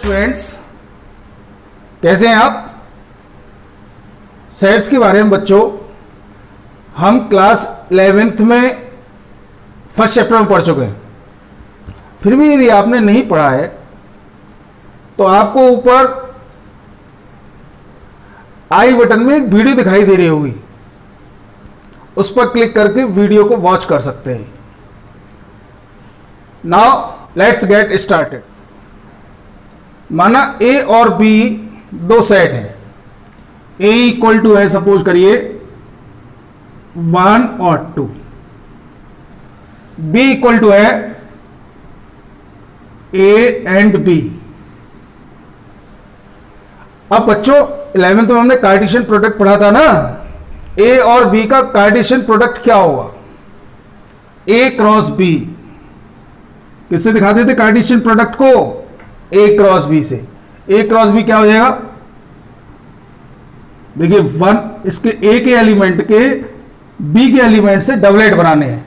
Students, कैसे हैं आप? सेट्स के बारे में बच्चों हम क्लास 11th में फर्स्ट चैप्टर में पढ़ चुके हैं। फिर भी यदि आपने नहीं पढ़ा है तो आपको ऊपर आई बटन में एक वीडियो दिखाई दे रही होगी, उस पर क्लिक करके वीडियो को वॉच कर सकते हैं। Now let's get started. माना ए और बी दो सेट हैं। ए इक्वल टू है सपोज करिए 1 और 2, बी इक्वल टू है ए एंड बी। अब बच्चों 11th में हमने कार्टेशियन प्रोडक्ट पढ़ा था ना, ए और बी का कार्टेशियन प्रोडक्ट क्या होगा? ए क्रॉस बी। किससे दिखाते थे कार्टेशियन प्रोडक्ट को? ए क्रॉस बी से। ए क्रॉस बी क्या हो जाएगा? देखिए 1 इसके ए के एलिमेंट के बी के एलिमेंट से डबलेट बनाने हैं,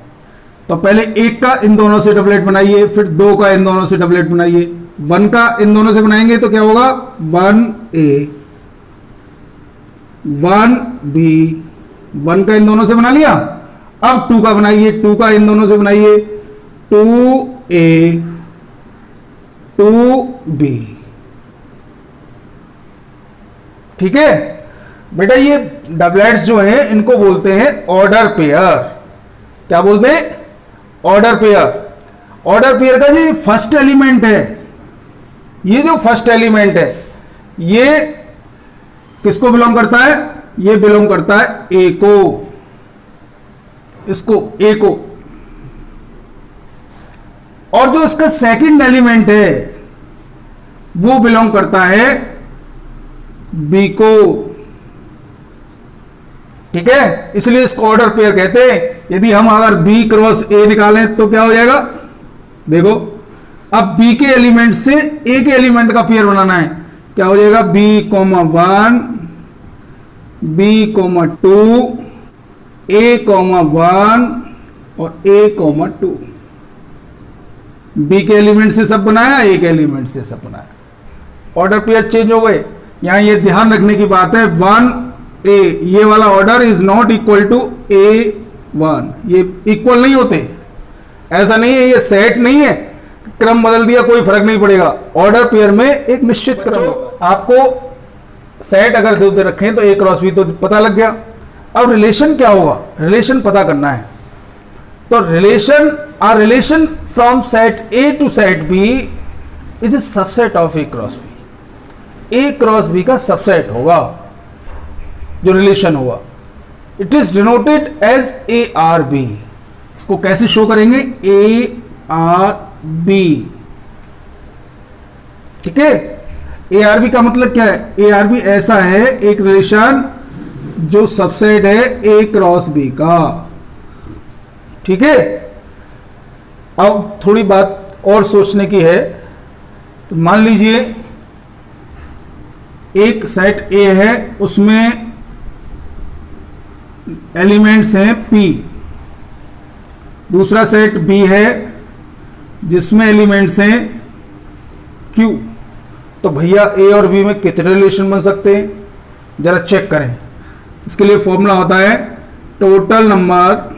तो पहले 1 का इन दोनों से डबलेट बनाइए, फिर 2 का इन दोनों से डबलेट बनाइए। 1 का इन दोनों से बनाएंगे तो क्या होगा? 1a 1b, 1 का इन दोनों से बना लिया। अब 2 का बनाइए, 2 का इन दोनों से बनाइए, 2a 2b। ठीक है बेटा, ये डबलेट्स जो हैं इनको बोलते हैं ऑर्डर पेयर। क्या बोलते हैं? Order pair. ऑर्डर पेयर का जो फर्स्ट एलिमेंट है, ये जो फर्स्ट एलिमेंट है ये किसको बिलोंग करता है? ये बिलोंग करता है ए को, इसको ए को। और जो इसका सेकंड एलिमेंट है वो बिलोंग करता है बी को। ठीक है, इसलिए इसको ऑर्डर पेयर कहते हैं। यदि हम अगर बी क्रॉस ए निकालें तो क्या हो जाएगा? देखो, अब बी के एलिमेंट से ए के एलिमेंट का पेयर बनाना है। क्या हो जाएगा? बी कोमा 1, बी कोमा 2, ए कोमा 1 और ए कोमा 2। बी के एलिमेंट से सब बनाया, ए के एलिमेंट से सब बनाया। ऑर्डर पेयर चेंज हो गए। यहां ये ध्यान रखने की बात है, 1a ये वाला order is not equal to a1। ये इक्वल नहीं होते, ऐसा नहीं है, ये सेट नहीं है, क्रम बदल दिया कोई फर्क नहीं पड़ेगा। ऑर्डर पेयर में एक निश्चित क्रम होगा। आपको सेट अगर दे रखें तो ए क्रॉस बी तो पता लग गया। अब रिलेशन क्या होगा? रिलेशन पता करना है। तो relation from set A to set B is a subset of A cross B. A cross B का सबसेट होगा जो रिलेशन होगा। It is denoted as A R B. इसको कैसे शो करेंगे? A R B. ठीक है, ए आर बी का मतलब क्या है? ए आर बी ऐसा है एक रिलेशन जो सबसेट है ए क्रॉस बी का। ठीक है, अब थोड़ी बात और सोचने की है। तो मान लीजिए एक सेट ए है, उसमें एलिमेंट्स हैं p। दूसरा सेट b है जिसमें एलिमेंट्स हैं q। तो भैया a और b में कितने रिलेशन बन सकते हैं? जरा चेक करें। इसके लिए फॉर्मूला होता है टोटल नंबर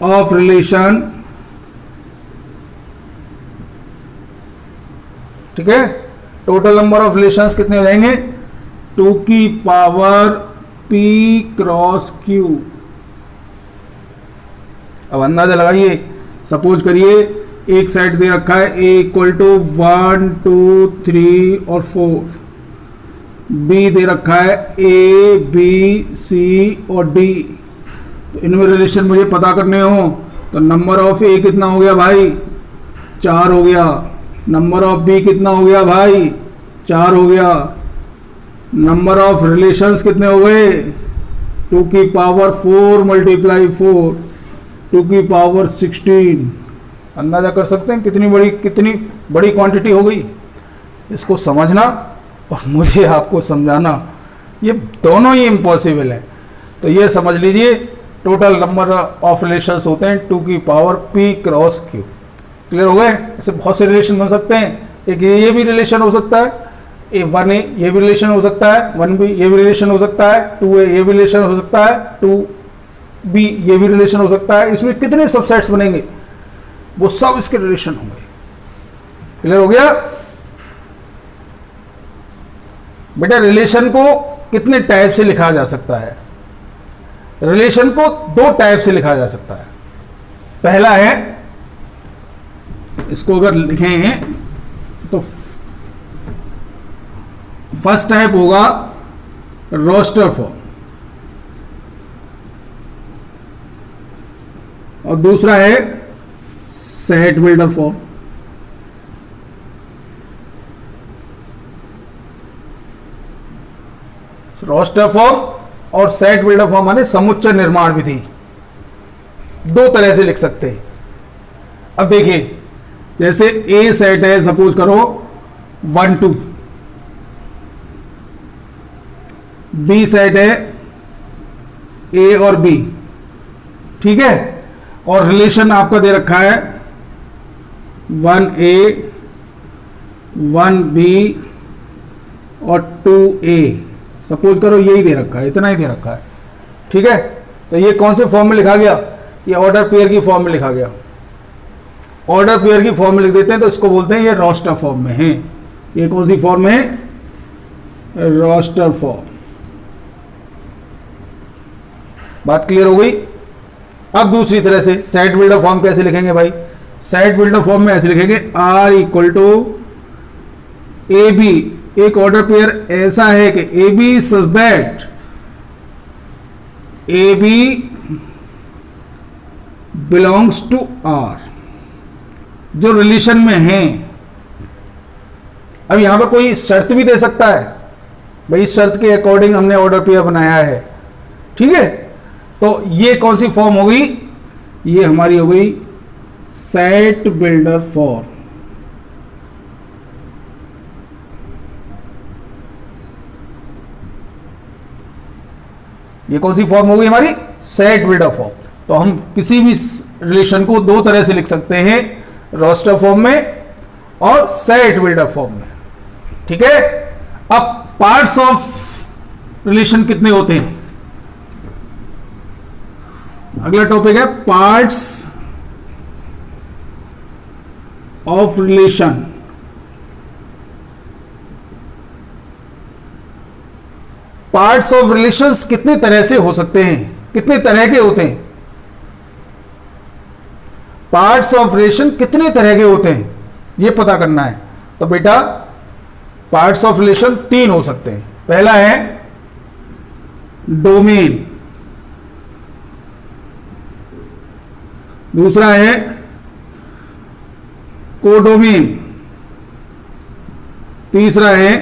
ऑफ रिलेशन। ठीक है, टोटल नंबर ऑफ रिलेशंस कितने हो जाएंगे? 2 की पावर p क्रॉस q। अब अंदाजा लगाइए, सपोज करिए एक सेट दे रखा है a इक्वल टू 1 2 3 और 4, b दे रखा है a b c और d। तो इनमें रिलेशन मुझे पता करने हो तो नंबर ऑफ a कितना हो गया भाई? 4 हो गया। नंबर ऑफ बी कितना हो गया भाई? 4 हो गया। नंबर ऑफ रिलेशंस कितने हो गए? 2 की पावर 4 मल्टीप्लाई 4, 2 की पावर 16। अंदाजा कर सकते हैं कितनी बड़ी क्वांटिटी हो गई। इसको समझना और मुझे आपको समझाना, ये दोनों ही इम्पॉसिबल है। तो ये समझ लीजिए टोटल नंबर ऑफ रिलेशंस होते हैं 2 की power p cross q। Clear हो गए? ऐसे बहुत से रिलेशन बन सकते हैं। एक ये भी रिलेशन हो सकता है, वन ए ये भी रिलेशन हो सकता है, वन बी ये भी रिलेशन हो सकता है, टू ए ये भी रिलेशन हो सकता है, टू बी ये भी रिलेशन हो सकता है। इसमें कितने सबसेट्स बनेंगे, वो सब इसके रिलेशन होंगे। क्लियर हो गया बेटा? रिलेशन को कितने टाइप से लिखा जा सकता है? रिलेशन को दो टाइप से लिखा जा सकता है। पहला है, इसको अगर लिखें तो फर्स्ट टाइप होगा रोस्टर फॉर्म, और दूसरा है set builder form. Roster form और सेट बिल्डर फॉर्म माने समुच्चय निर्माण विधि, दो तरह से लिख सकते हैं। अब देखिए, जैसे ए सेट है, सपोज करो 1 2, बी सेट है ए और बी, ठीक है, और रिलेशन आपका दे रखा है 1A 1B और 2A, सपोज करो यही दे रखा है, इतना ही दे रखा है, ठीक है। तो ये कौन से फॉर्म में लिखा गया? ये ऑर्डर पेयर की फॉर्म में लिखा गया। ऑर्डर पेयर की फॉर्म में लिख देते हैं तो इसको बोलते हैं ये रोस्टर फॉर्म में है। ये कौन सी फॉर्म है? Roster form. बात क्लियर हो गई? अब दूसरी तरह से सेट बिल्डर फॉर्म कैसे लिखेंगे भाई? सेट बिल्डर फॉर्म में ऐसे लिखेंगे R equal to A B. एक ऑर्डर पेयर ऐसा है कि A B such that A B belongs to R, जो रिलेशन में है। अब यहां पर कोई शर्त भी दे सकता है, भाई इस शर्त के अकॉर्डिंग हमने ऑर्डर पेयर बनाया है, ठीक है। तो ये कौन सी फॉर्म हो गई? ये हमारी हो गई सेट बिल्डर फॉर्म। ये कौन सी फॉर्म हो गई हमारी? Set builder form. तो हम किसी भी रिलेशन को दो तरह से लिख सकते हैं, रोस्टर फॉर्म में और सेट बिल्डर फॉर्म में, ठीक है। अब पार्ट्स ऑफ रिलेशन कितने होते हैं? अगला टॉपिक है parts of relation. Parts of relations कितने तरह से हो सकते हैं, कितने तरह के होते हैं? पार्ट्स ऑफ रिलेशन कितने तरह के होते हैं, यह पता करना है। तो बेटा पार्ट्स ऑफ रिलेशन तीन हो सकते हैं। पहला है डोमेन, दूसरा है कोडोमेन, तीसरा है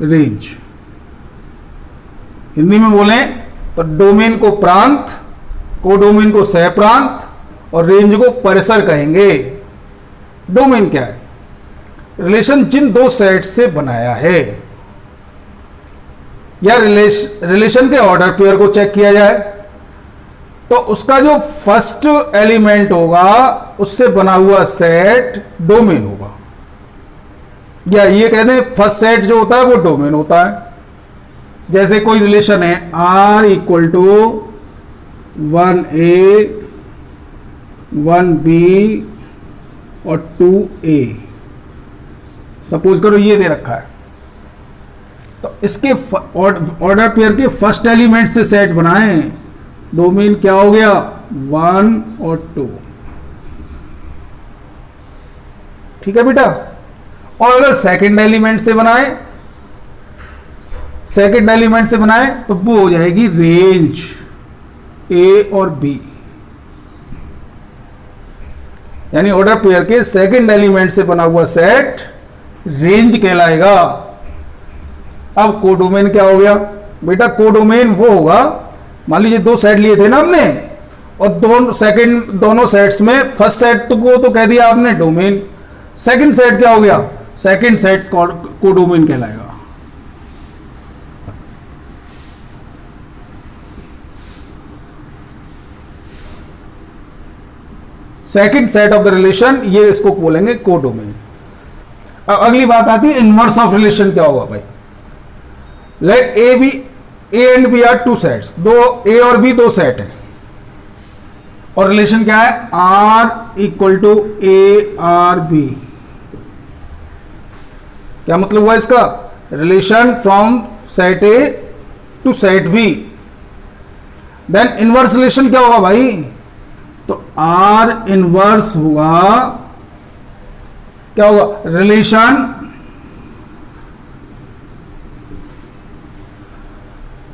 रेंज। हिंदी में बोलें तो डोमेन को प्रांत, कोडोमेन को सह प्रांत और रेंज को परिसर कहेंगे। डोमेन क्या है? रिलेशन जिन दो सेट से बनाया है, या रिलेशन के ऑर्डर पेयर को चेक किया जाए तो उसका जो फर्स्ट एलिमेंट होगा उससे बना हुआ सेट डोमेन होगा, या ये कहते हैं फर्स्ट सेट जो होता है वो डोमेन होता है। जैसे कोई रिलेशन है R equal to 1A 1B और 2A, सपोज करो ये दे रखा है। तो इसके ऑर्डर पेयर के फर्स्ट एलिमेंट से सेट बनाएं, डोमेन क्या हो गया? 1 और 2, ठीक है बेटा। और अगर सेकंड एलिमेंट से बनाए, सेकंड एलिमेंट से बनाए तो वो हो जाएगी रेंज A और B, यानी ऑर्डर पेयर के सेकंड एलिमेंट से बना हुआ सेट रेंज कहलाएगा। अब कोडोमेन क्या हो गया बेटा? कोडोमेन वो होगा, मान लीजिए दो सेट लिए थे ना हमने, और दोनों सेट्स में फर्स्ट सेट को तो कह दिया आपने डोमेन, सेकंड सेट क्या हो गया? सेकंड सेट कोडोमेन कहलाएगा। Second set of the relation, ये इसको बोलेंगे कोडोमेन। अब अगली बात आती है इनवर्स ऑफ रिलेशन क्या होगा भाई। Let A and B are two sets, दो ए और बी दो सेट है और रिलेशन क्या है, R equal to A R B. क्या मतलब हुआ इसका, relation from set A to set B. Then inverse relation क्या होगा भाई, तो आर इनवर्स होगा, क्या होगा, relation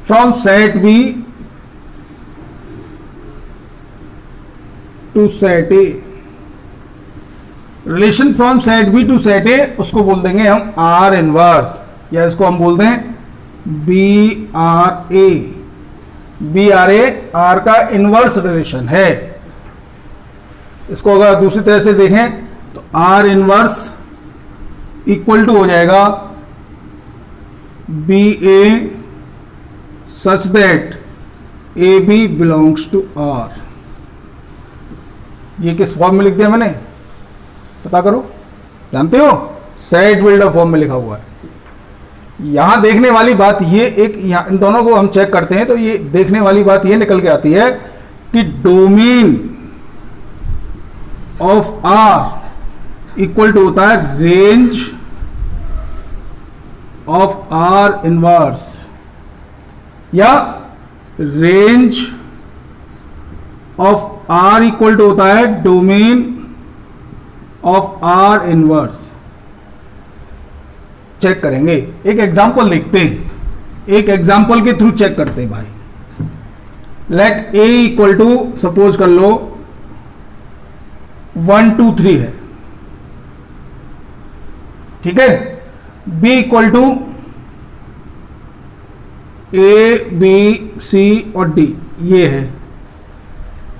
from set B to set A. Relation from set B to set A उसको बोल देंगे हम आर इनवर्स, या इसको हम बोल दें B R A. B R A R का इनवर्स रिलेशन है। इसको अगर दूसरी तरह से देखें तो आर इनवर्स इक्वल टू हो जाएगा B A such that A B belongs to R. ये किस फॉर्म में लिख दिया मैंने, पता करो, जानते हो, सेट बिल्डर फॉर्म में लिखा हुआ है। यहां देखने वाली बात ये एक, यहां इन दोनों को हम चेक करते हैं तो ये देखने वाली बात ये निकल के आती है कि domain of R equal to होता है रेंज ऑफ आर इनवर्स, या range of R equal to होता है domain of R inverse. Check करेंगे, एक एग्जांपल देखते हैं, एक एग्जांपल के थ्रू चेक करते हैं भाई। Let A equal to suppose कर लो 1 2 3 है, ठीक है। B equal to A B C और डी, ये है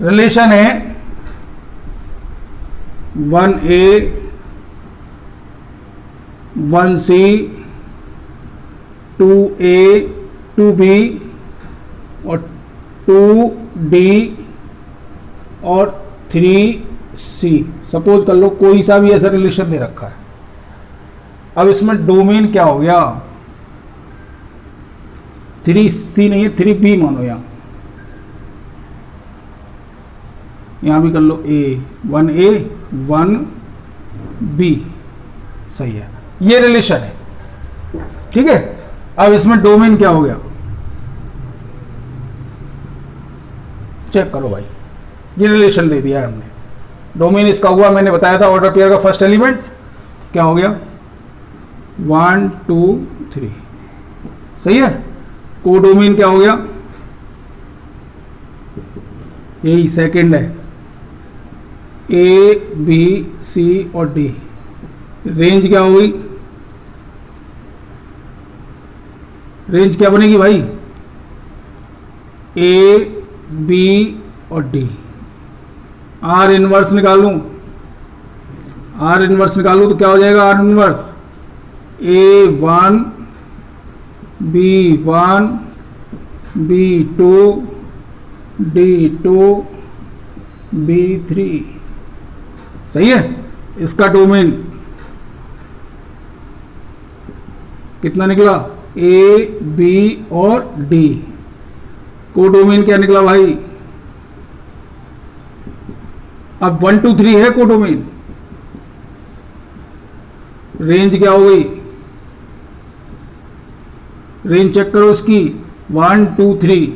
रिलेशन है 1A 1C 2A 2B और 2D और 3C। सपोज कर लो कोई सा भी ऐसा रिलेशन दे रखा है। अब इसमें डोमेन क्या हो गया, 3C नहीं है 3B मानो, यहां भी कर लो A 1B, सही है, ये रिलेशन है, ठीक है। अब इसमें डोमेन क्या हो गया, चेक करो भाई, ये रिलेशन दे दिया है हमने। डोमेन इसका हुआ, मैंने बताया था ऑर्डर पेयर का फर्स्ट एलिमेंट क्या हो गया 1 2 3, सही है। कोडोमेन क्या हो गया, यही सेकंड है A B C और D। रेंज क्या हो गई, रेंज क्या बनेगी भाई, A B और D। आर इनवर्स निकालूं, आर इनवर्स निकालूं तो क्या हो जाएगा, are inverse A1 B1 B2 D2 B3, सही है। इसका डोमेन कितना निकला, A B और D। कोडोमेन क्या निकला भाई, अब 1 2 3 है कोडोमेन। रेंज क्या हो गई, रेंज चेक करो इसकी 1 2 3,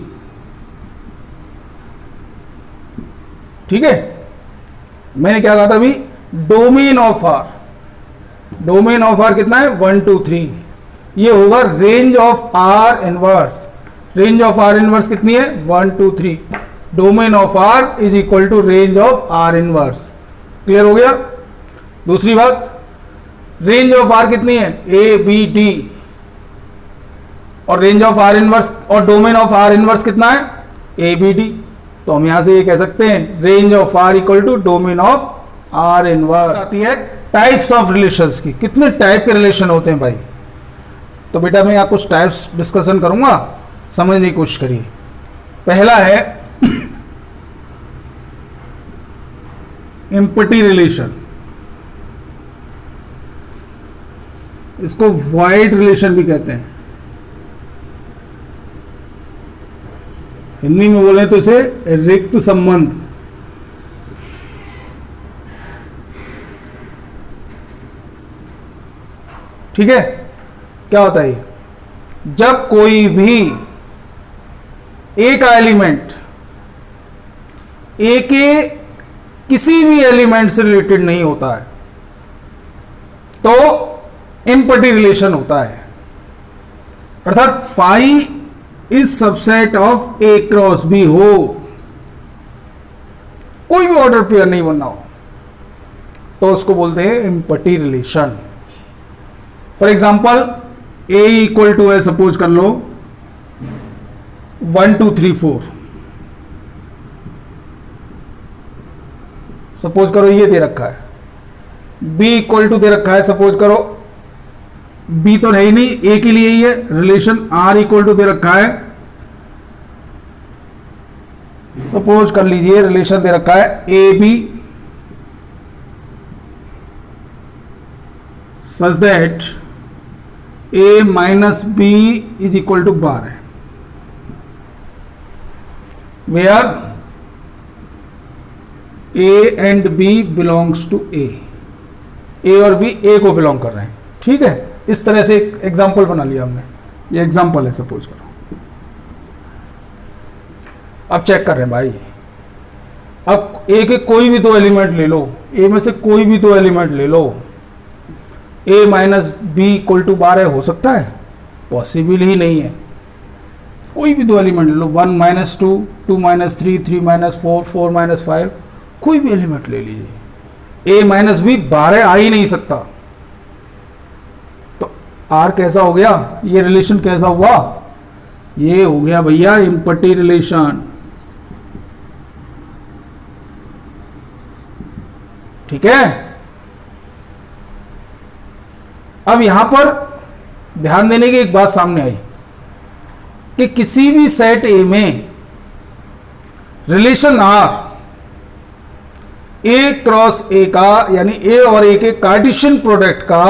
ठीक है। मैंने क्या कहा था अभी, domain of R, domain of R कितना है 1 2 3, ये होगा range of R inverse. Range of R inverse कितनी है 1 2 3, domain of R is equal to range of R inverse. Clear हो गया। दूसरी बात, रेंज ऑफ आर कितनी है ए बी डी, और रेंज ऑफ आर इनवर्स और डोमेन ऑफ आर इनवर्स कितना है ए बी डी। तो हम यहां से ये कह सकते हैं range of R equal to domain of R inverse. आती है टाइप्स ऑफ रिलेशंस की, कितने टाइप के रिलेशन होते हैं भाई। तो बेटा मैं यहाँ कुछ टाइप्स डिस्कशन करूंगा, समझने की कोशिश करिए। पहला है एम्पटी रिलेशन, इसको वाइड रिलेशन भी कहते हैं। हिंदी में बोले तो इसे रिक्त संबंध। ठीक है, क्या होता है ये? जब कोई भी ए का एलिमेंट ए के किसी भी एलिमेंट से रिलेटेड नहीं होता है तो एम्पटी रिलेशन होता है। अर्थात phi is subset of A cross B हो, कोई भी ऑर्डर पेयर नहीं बनना हो तो उसको बोलते हैं empty relation. For example A equal to है, सपोज कर लो 1 2 3 4, सपोज करो ये दे रखा है। बी इक्वल टू दे रखा है, सपोज करो बी तो है ही नहीं, ए के लिए ही है। रिलेशन आर इक्वल टू दे रखा है, सपोज कर लीजिए रिलेशन दे रखा है A B such that A minus B is equal to 12, where A and B belongs to A और बी ए को बिलोंग कर रहे हैं। ठीक है, इस तरह से एक एग्जाम्पल बना लिया हमने, ये एग्जाम्पल है, सपोज करो। अब चेक कर रहे हैं भाई, अब ए के कोई भी दो एलिमेंट ले लो, ए में से कोई भी दो एलिमेंट ले लो, ए माइनस बी इक्वल टू 12 हो सकता है? पॉसिबल ही नहीं है। कोई भी दो एलिमेंट ले लो, 1 माइनस 2, 2 माइनस 3, 3 माइनस 4, 4 माइनस 5, कोई भी एलिमेंट ले लीजिए, ए माइनस बी 12 आ ही नहीं सकता। तो आर कैसा हो गया? ये रिलेशन कैसा हुआ? ये हो गया भैया एम्पटी रिलेशन। ठीक है, अब यहां पर ध्यान देने की एक बात सामने आई कि किसी भी सेट ए में relation R A cross A का, यानी ए और ए के कार्टेशियन प्रोडक्ट का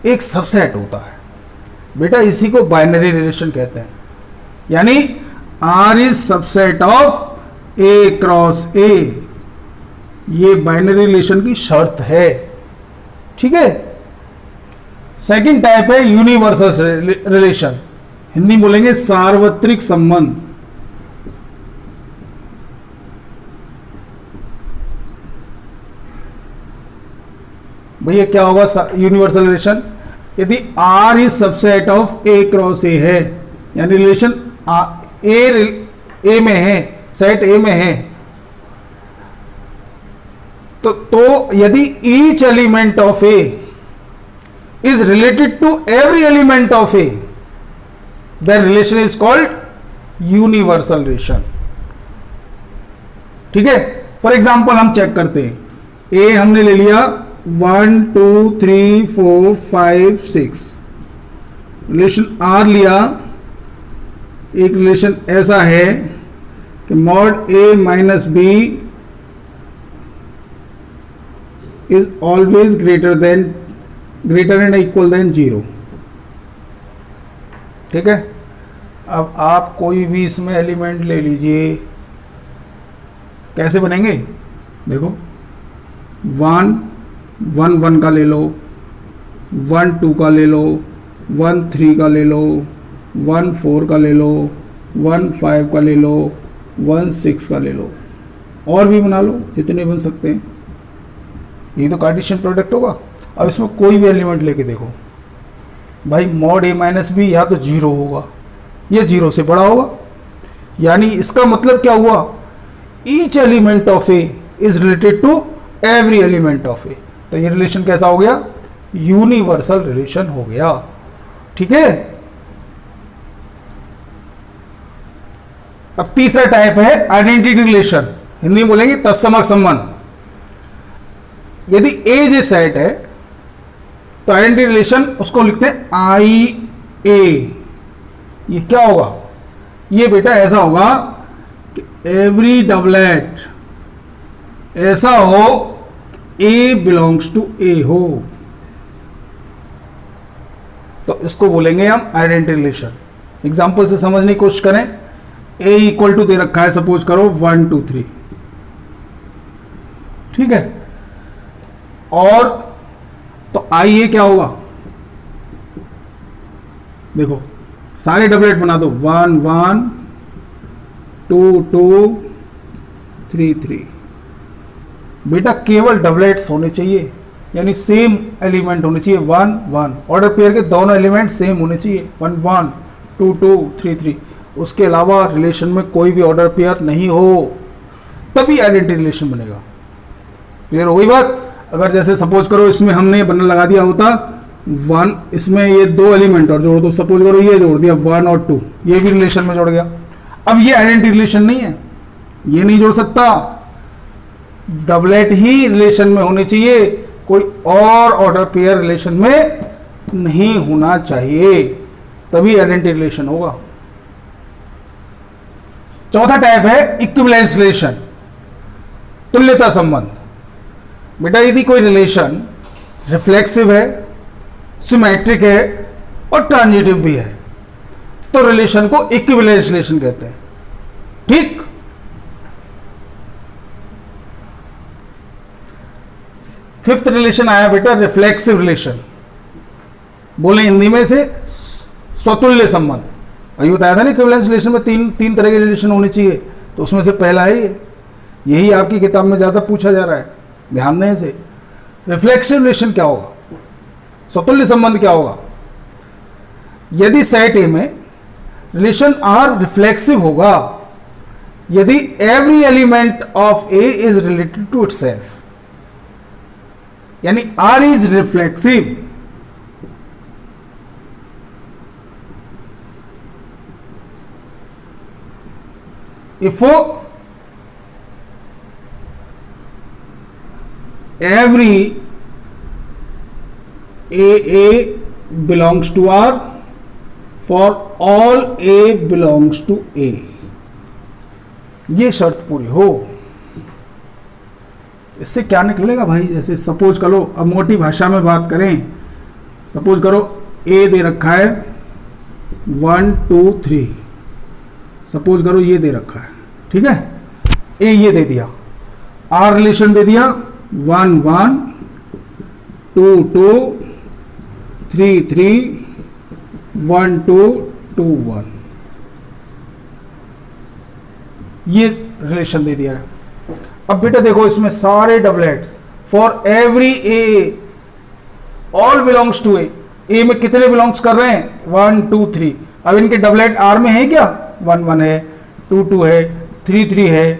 एक सबसेट होता है। बेटा इसी को बाइनरी रिलेशन कहते हैं, यानी R is subset of A cross A. ये बाइनरी रिलेशन की शर्त है। ठीक है, सेकंड टाइप है यूनिवर्सल रिलेशन, हिंदी बोलेंगे सार्वत्रिक संबंध। भैया क्या होगा यूनिवर्सल रिलेशन? यदि R is subset of A cross A है, यानी रिलेशन ए में है, सेट ए में है, तो यदि each element of A is related to every element of A, that relation is called universal relation. ठीक है, फॉर एग्जाम्पल हम चेक करते हैं, ए हमने ले लिया 1 2 3 4 5 6, रिलेशन आर लिया, एक रिलेशन ऐसा है कि mod A minus B is always greater and equal then 0। ठीक है, अब आप कोई भी इसमें एलिमेंट ले लीजिए, कैसे बनेंगे? देखो 1 1 1 का ले लो, 1 2 का ले लो, 1 3 का ले लो, 1 4 का ले लो, 1 5 का ले लो, 1 6 का ले लो, और भी बना लो, इतने बन सकते हैं। ये तो कार्टेशियन प्रोडक्ट होगा। अब इसमें कोई भी एलिमेंट लेके देखो भाई, मॉड ए माइनस बी या तो 0 होगा या 0 से बड़ा होगा, यानी इसका मतलब क्या हुआ? Each element of A is related to every element of A. तो ये रिलेशन कैसा हो गया? यूनिवर्सल रिलेशन हो गया। ठीक है, अब तीसरा टाइप है आइडेंटिटी रिलेशन, हिंदी में बोलेंगे तत्समक संबंध। यदि ए जे सेट है तो आइडेंटिटी रिलेशन उसको लिखते हैं आई ए। ये क्या होगा? ये बेटा ऐसा होगा कि एवरी डबलेट ऐसा हो ए बिलोंग्स टू ए हो, तो इसको बोलेंगे हम आइडेंटिटी रिलेशन। एग्जाम्पल से समझने की कोशिश करें। ए इक्वल टू दे रखा है, सपोज करो 1 2 3, ठीक है। और तो आई ए क्या होगा, देखो सारे डबलेट बना दो, 1 1 2 2 3 3। बेटा केवल डबलेट्स होने चाहिए, यानी सेम एलिमेंट होने चाहिए, 1 1। ऑर्डर पेयर के दोनों एलिमेंट सेम होने चाहिए, 1 1 2 2 3 3। उसके अलावा रिलेशन में कोई भी ऑर्डर पेयर नहीं हो, तभी आइडेंटिटी रिलेशन बनेगा। क्लियर हो गई बात। अगर जैसे सपोज करो इसमें हमने बंडल लगा दिया होता 1, इसमें ये 2 एलिमेंट और जोड़ दो, सपोज करो ये जोड़ दिया 1 और 2, ये भी रिलेशन में जुड़ गया। अब ये आइडेंटिटी रिलेशन नहीं है, ये नहीं जोड़ सकता, डबलेट ही रिलेशन में होने चाहिए, कोई और ऑर्डर पेयर रिलेशन में नहीं होना चाहिए, तभी आइडेंटिटी रिलेशन होगा। चौथा टाइप है इक्विवेलेंस रिलेशन, तुल्यता संबंध। बेटा यदि कोई रिलेशन रिफ्लेक्सिव है, सिमेट्रिक है और ट्रांजिटिव भी है, तो रिलेशन को इक्विवेलेंस रिलेशन कहते हैं, ठीक। फिफ्थ रिलेशन आया बेटा रिफ्लेक्सिव रिलेशन, बोले हिंदी में से स्वतुल्य संबंध। अभी बताया था ना इक्विवेलेंस रिलेशन में तीन तरह के रिलेशन होने चाहिए, तो उसमें से पहला है यही आपकी किताब में ज्यादा पूछा जा रहा है, ध्यान दें इसे। रिफ्लेक्सिव रिलेशन क्या होगा, स्वतुल्य संबंध क्या होगा। यदि सेट ए में रिलेशन आर रिफ्लेक्सिव होगा, यदि every element of A is related to itself, यानी R is reflexive if every a belongs to R for all a belongs to A, ये शर्त पूरी हो। इससे क्या निकलेगा भाई, जैसे सपोज करो, अब मोटी भाषा में बात करें, सपोज करो ए दे रखा है 1 2 3, सपोज करो ये दे रखा है, ठीक है। ए ये दे दिया, आर रिलेशन दे दिया 1 1 2 2 3 3 1 2 2 1, ये रिलेशन दे दिया है। अब बेटा देखो इसमें सारे doublets for every A, all belongs to A में कितने बिलोंग्स कर रहे हैं 1 2 3। अब इनके डबलेट आर में है क्या, 1 1 है, 2 2 है, 3 3 है,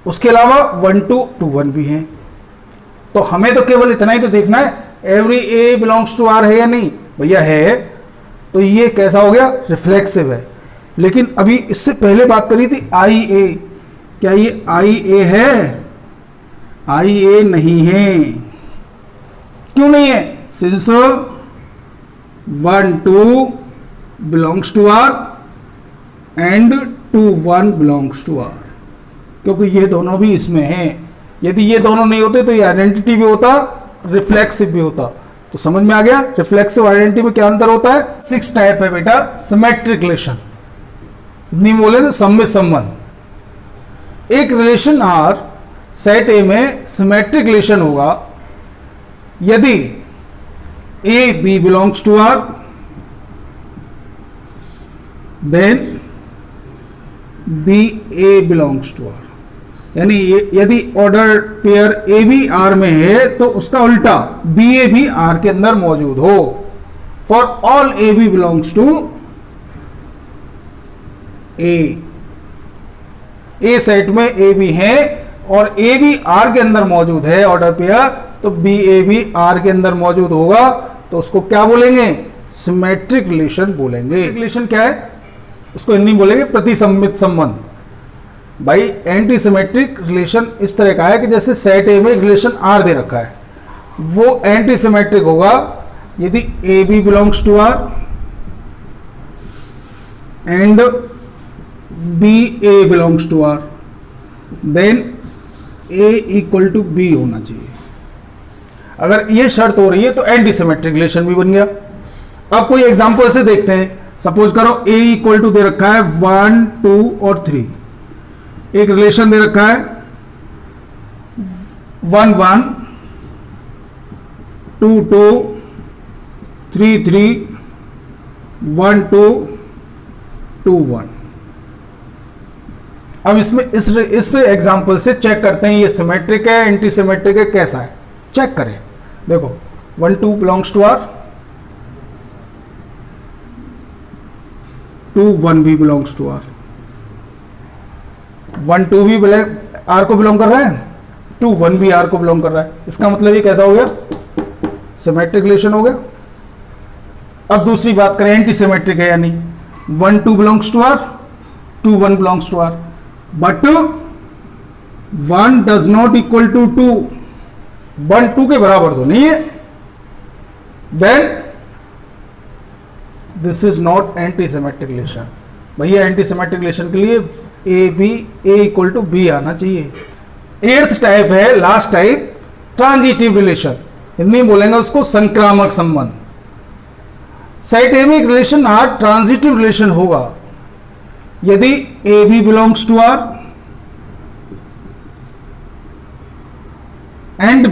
उसके अलावा 1 2 2 1 भी है। तो हमें तो केवल इतना ही तो देखना है, every A belongs to R है या नहीं, भैया है, तो ये कैसा हो गया, रिफ्लेक्सिव है। लेकिन अभी इससे पहले बात करी थी आई ए, क्या ये आई ए है, आई ए नहीं है। क्यों नहीं है, since 1 2 belongs to R and 2 1 belongs to R, क्योंकि ये दोनों भी इसमें हैं। यदि ये दोनों नहीं होते तो ये आइडेंटिटी भी होता, रिफ्लेक्सिव भी होता। तो समझ में आ गया रिफ्लेक्सिव आइडेंटिटी में क्या अंतर होता है। 6 टाइप है बेटा सिमेट्रिक रिलेशन, नहीं बोले तो सममित संबंध। एक रिलेशन आर सेट ए में सिमेट्रिक रिलेशन होगा यदि A B belongs to R, then B A belongs to R. यानी यदि order pair A B R में है तो उसका उल्टा बी ए भी आर के अंदर मौजूद हो। For all A B belongs to A set में ए बी है और ए बी आर के अंदर मौजूद है ऑर्डर पेयर, तो बी ए भी आर के अंदर मौजूद होगा, तो उसको क्या बोलेंगे, सिमेट्रिक रिलेशन बोलेंगे। रिलेशन क्या है, उसको हिंदी में बोलेंगे प्रतिसम्मित संबंध। भाई एंटी सिमेट्रिक रिलेशन इस तरह का है कि जैसे सेट ए में एक रिलेशन आर दे रखा है, वो एंटी सिमेट्रिक होगा यदि A B belongs to R and B A belongs to R, then A equal to B होना चाहिए। अगर ये शर्त हो रही है तो एंटी सिमेट्रिक रिलेशन भी बन गया। अब कोई एग्जांपल से देखते हैं। सपोज करो ए इक्वल टू दे रखा है 1 2 और 3, एक रिलेशन दे रखा है 1 1 2 2 3 3 1 2 2 1। अब इसमें इस एग्जांपल से चेक करते हैं ये सिमेट्रिक है, एंटी सिमेट्रिक है, कैसा है, चेक करें। देखो 1 2 बिलोंग्स टू आर, 2 1 भी बिलोंग्स टू आर, 1 2 भी आर को बिलोंग कर रहा है, 2 1 भी आर को बिलोंग कर रहा है। इसका मतलब ये कैसा हो गया, सिमेट्रिक रिलेशन हो गया। अब दूसरी बात करें एंटी सिमेट्रिक है या नहीं। 1 2 belongs to R, 2 1 belongs to R, but 1 does not equal to 2, 1 2 के बराबर तो नहीं है, then this is not anti symmetric relation. भैया एंटी सिमेट्रिक रिलेशन के लिए ए इक्वल टू बी आना चाहिए। 8th टाइप है, last type, transitive relation, Hindi में बोलेंगे उसको संक्रामक संबंध। साइटेमिक रिलेशन आर ट्रांजिटिव रिलेशन होगा यदि A B belongs to R and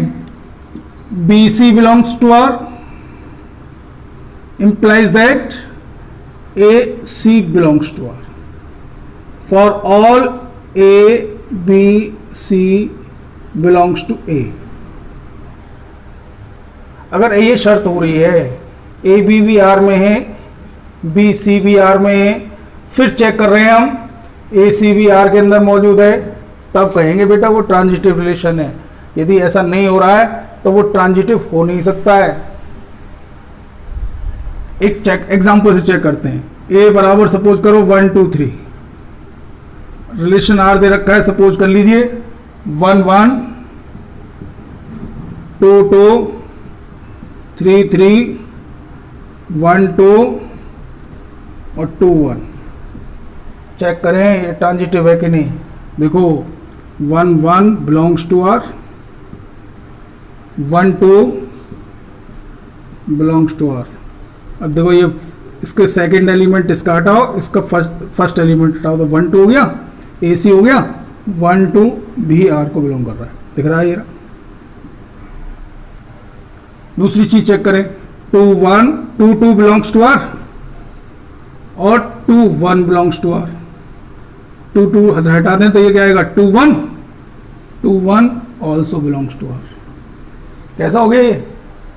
B C belongs to R, implies that A C belongs to R. For all A B C belongs to A. अगर ये शर्त हो रही है A B भी R में है, B C भी R में है, फिर चेक कर रहे हैं हम A C भी R के अंदर मौजूद है, तब कहेंगे बेटा वो ट्रांजिटिव रिलेशन है। यदि ऐसा नहीं हो रहा है तो वो ट्रांजिटिव हो नहीं सकता है। एक चेक एग्जांपल से चेक करते हैं। ए बराबर सपोज करो 1 2 3, रिलेशन आर दे रखा है, सपोज कर लीजिए 1 1 2 2 3 3 1 2 और 2 1। चेक करें ये ट्रांजिटिव है कि नहीं। देखो 1 1 belongs to R, 1 2 belongs to R. अब देखो ये इसके सेकंड एलिमेंट इसका हटाओ, इसका फर्स्ट एलिमेंट हटाओ, तो 1 2 हो गया, ए सी हो गया, 1 2 भी आर को बिलोंग कर रहा है, दिख रहा है ये। दूसरी चीज चेक करें, 2 1 2 2 बिलोंग्स टू आर और 2 1 बिलोंग्स टू आर। 2 2 हटा दें तो ये क्या आएगा, 2 1 ऑल्सो बिलोंग्स टू आर। कैसा हो गया ये,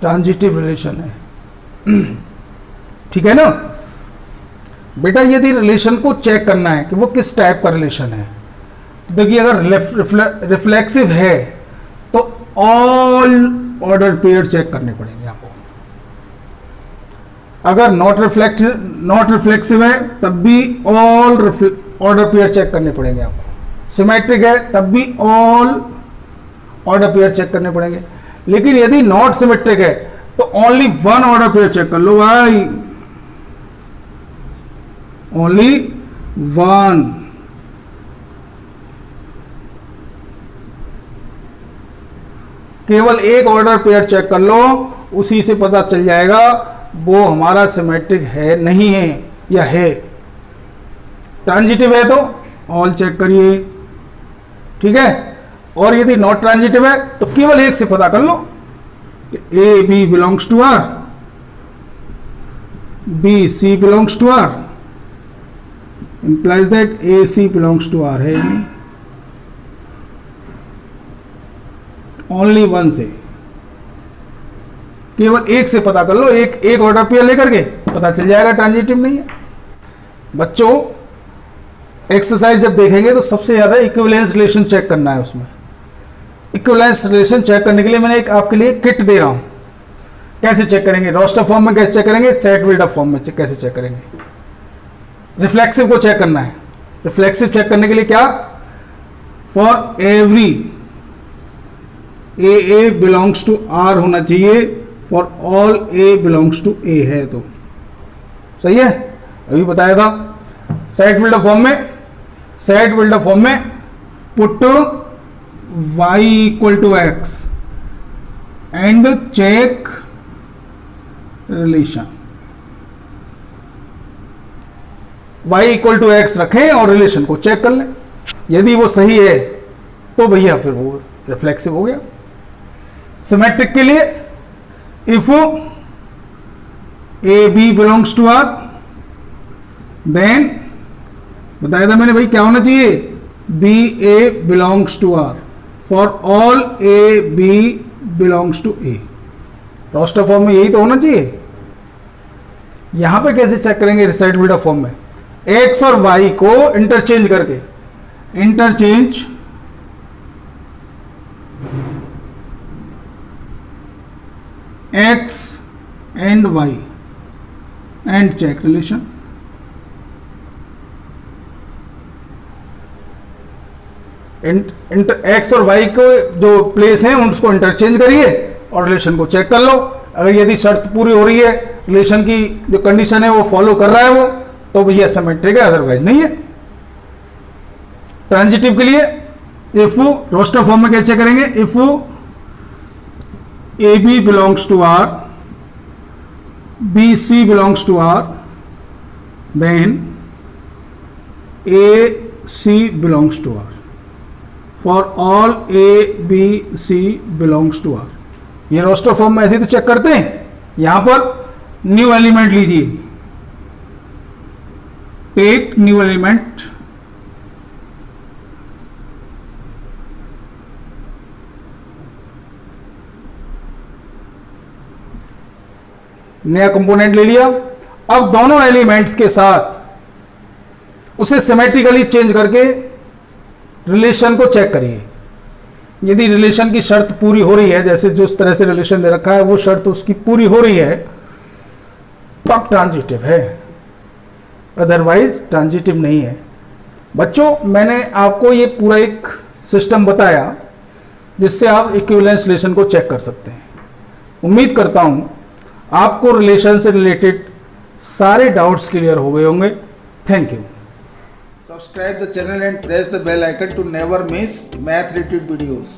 ट्रांजिटिव रिलेशन है। ठीक है ना बेटा। यदि रिलेशन को चेक करना है कि वो किस टाइप का रिलेशन है, तो देखिए अगर रिफ्लेक्सिव है तो ऑल ऑर्डर पेयर चेक करने पड़ेंगे आपको। अगर नॉट रिफ्लेक्सिव है तब भी ऑल ऑर्डर पेयर चेक करने पड़ेंगे आपको। सिमेट्रिक है तब भी ऑल ऑर्डर पेयर चेक करने पड़ेंगे। लेकिन यदि नॉट सिमेट्रिक है तो ओनली 1 ऑर्डर पेयर चेक कर लो भाई, ओनली 1। केवल एक ऑर्डर पेयर चेक कर लो, उसी से पता चल जाएगा वो हमारा सिमेट्रिक है नहीं है या है। ट्रांजिटिव है तो ऑल चेक करिए, ठीक है। और यदि नॉट ट्रांजिटिव है तो केवल एक से पता कर लो कि A B belongs to R, B C belongs to R, implies that AC belongs to R है या नहीं। ओनली 1 से, केवल एक से पता कर लो, एक ऑर्डर पेयर लेकर के पता चल जाएगा ट्रांजिटिव नहीं है। बच्चों एक्सरसाइज जब देखेंगे तो सबसे ज्यादा इक्विवेलेंस रिलेशन चेक करना है। उसमें इक्विवेलेंस रिलेशन चेक करने के लिए मैंने एक आपके लिए किट दे रहा हूं। कैसे चेक करेंगे, रोस्टर फॉर्म में कैसे चेक करेंगे, सेट बिल्डअप फॉर्म में कैसे चेक करेंगे। रिफ्लेक्सिव को चेक करना है। रिफ्लेक्सिव चेक करने के लिए क्या, for every A belongs to R होना चाहिए, for all A belongs to A है तो सही है। अभी बताया था। सेट बिल्डअप फॉर्म में put y equal to x and check relation. y equal to x रखें और रिलेशन को चेक कर लें, यदि वो सही है तो भैया फिर वो रिफ्लेक्सिव हो गया। सिमेट्रिक के लिए if A B belongs to R, then बताया था मैंने भाई क्या होना चाहिए, B A belongs to R for all A B belongs to A. Roster form में यही तो होना चाहिए। यहां पे कैसे चेक करेंगे रिसाइटेबिलिटी फॉर्म में, एक्स और वाई को इंटरचेंज करके, interchange X and Y and check relation. X और वाई को जो प्लेस है उसको इंटरचेंज करिए और रिलेशन को चेक कर लो। अगर यदि शर्त पूरी हो रही है, रिलेशन की जो कंडीशन है वो फॉलो कर रहा है वो, तो भैया सिमेट्रिक है, अदरवाइज नहीं है। ट्रांजिटिव के लिए इफ रोस्टर फॉर्म में कैसे करेंगे, if A B belongs to R, B C belongs to R, then A C belongs to R for all A B C belongs to R. ये roster form में ऐसे तो check करते हैं। यहां पर न्यू एलिमेंट लीजिए, टेक न्यू एलिमेंट, नया कंपोनेंट ले लिया। अब दोनों एलिमेंट्स के साथ उसे सिमेट्रिकली चेंज करके रिलेशन को चेक करिए। यदि रिलेशन की शर्त पूरी हो रही है, जैसे जिस तरह से रिलेशन दे रखा है वो शर्त उसकी पूरी हो रही है, तब ट्रांजिटिव है, अदरवाइज ट्रांजिटिव नहीं है। बच्चों, मैंने आपको ये पूरा एक सिस्टम बताया जिससे आप इक्विवेलेंस रिलेशन को चेक कर सकते हैं। उम्मीद करता हूं आपको रिलेशन से रिलेटेड सारे डाउट्स क्लियर हो गए होंगे। Thank you. Subscribe the channel and press the bell icon to never miss math related videos.